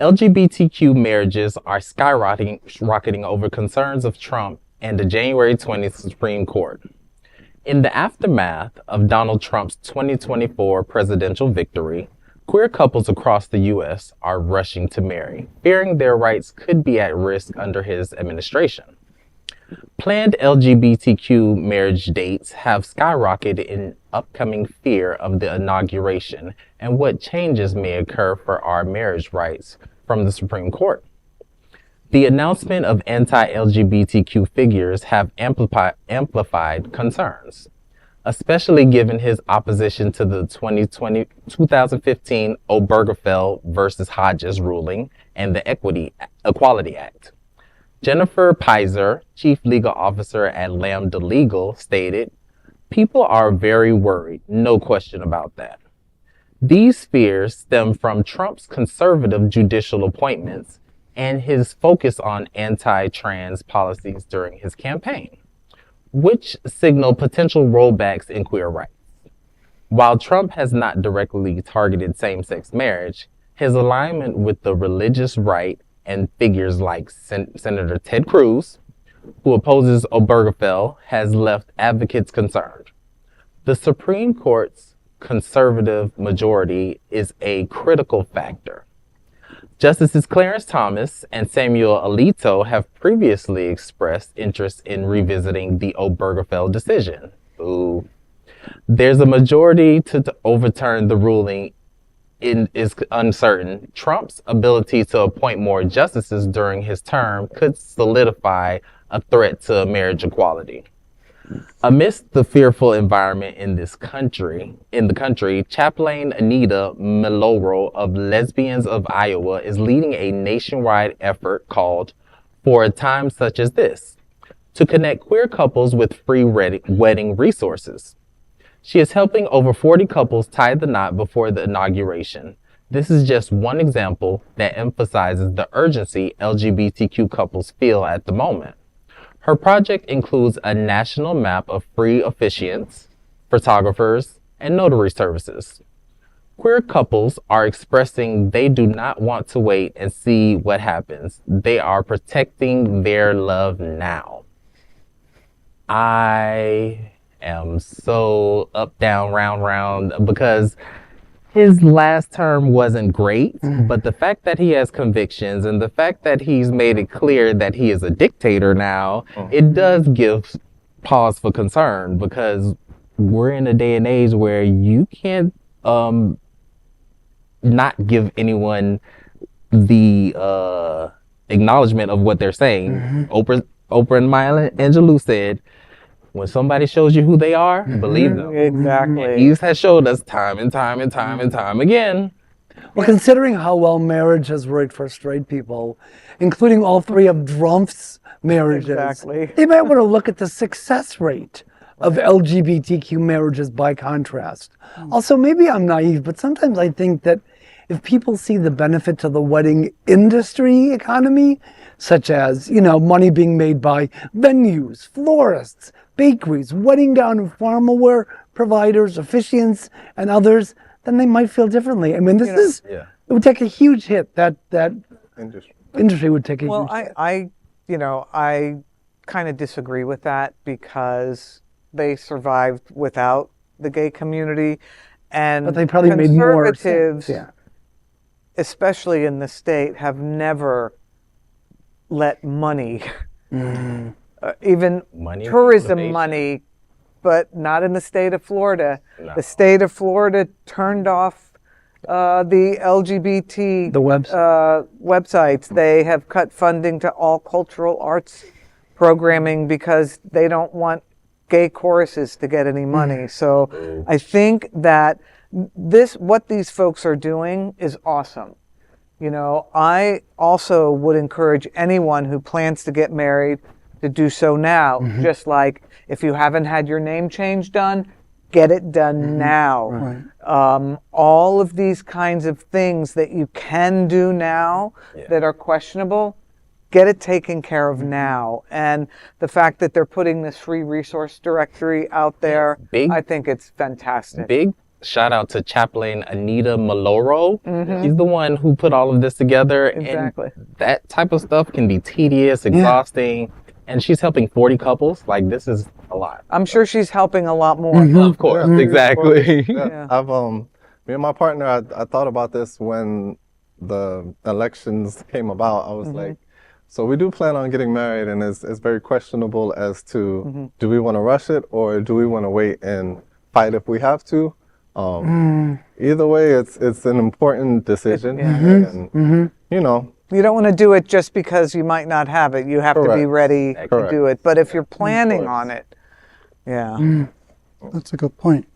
LGBTQ marriages are skyrocketing over concerns of Trump and the January 20th Supreme Court. In the aftermath of Donald Trump's 2024 presidential victory, queer couples across the U.S. are rushing to marry, fearing their rights could be at risk under his administration. Planned LGBTQ marriage dates have skyrocketed in upcoming fear of the inauguration and what changes may occur for our marriage rights from the Supreme Court. The announcement of anti-LGBTQ figures have amplified concerns, especially given his opposition to the 2015 Obergefell versus Hodges ruling and the Equality Act. Jennifer Pizer, Chief Legal Officer at Lambda Legal, stated, "People are very worried, no question about that. These fears stem from Trump's conservative judicial appointments and his focus on anti-trans policies during his campaign, which signal potential rollbacks in queer rights. While Trump has not directly targeted same-sex marriage, his alignment with the religious right and figures like Senator Ted Cruz, who opposes Obergefell, has left advocates concerned. The Supreme Court's conservative majority is a critical factor. Justices Clarence Thomas and Samuel Alito have previously expressed interest in revisiting the Obergefell decision. Ooh. There's a majority to overturn the ruling is uncertain. Trump's ability to appoint more justices during his term could solidify a threat to marriage equality. Amidst the fearful environment in the country, Chaplain Anitta Milloro of Lesbians of Iowa is leading a nationwide effort called For a Time Such as This to connect queer couples with free wedding resources. She is helping over 40 couples tie the knot before the inauguration. This is just one example that emphasizes the urgency LGBTQ couples feel at the moment. Her project includes a national map of free officiants, photographers, and notary services. Queer couples are expressing they do not want to wait and see what happens. They are protecting their love now. I am so up, down, round, because his last term wasn't great, but the fact that he has convictions and the fact that he's made it clear that he is a dictator now, it does give pause for concern, because we're in a day and age where you can't not give anyone the acknowledgement of what they're saying. Oprah and Maya Angelou said, when somebody shows you who they are, believe them. Exactly. And he has showed us time and time again. Well, considering how well marriage has worked for straight people, including all three of Trump's marriages, they might want to look at the success rate of LGBTQ marriages by contrast. Also, maybe I'm naive, but sometimes I think that if people see the benefit to the wedding industry economy, such as, money being made by venues, florists, bakeries, wedding gown and formal wear providers, officiants, and others, then they might feel differently. I mean, it would take a huge hit. That industry would take a huge hit. I kind of disagree with that, because they survived without the gay community, and but they probably made more conservatives, especially in the state, have never let money, even tourism money, but not in the state of Florida. No. The state of Florida turned off the LGBT websites. They have cut funding to all cultural arts programming because they don't want gay choruses to get any money. So I think that what these folks are doing is awesome. I also would encourage anyone who plans to get married to do so now. Just like if you haven't had your name change done, get it done now. Right. All of these kinds of things that you can do now that are questionable, get it taken care of now. And the fact that they're putting this free resource directory out there, I think it's fantastic. Big shout out to Chaplain Anitta Milloro. He's the one who put all of this together. Exactly. And that type of stuff can be tedious, exhausting. And she's helping 40 couples. Like, this is a lot. I'm sure she's helping a lot more. Of course, exactly. Yeah. I've me and my partner, I thought about this when the elections came about. I was like, so we do plan on getting married, and it's very questionable as to do we want to rush it or do we want to wait and fight if we have to. Either way, it's an important decision, and you know. You don't want to do it just because you might not have it. You have to be ready to do it. But if you're planning on it, That's a good point.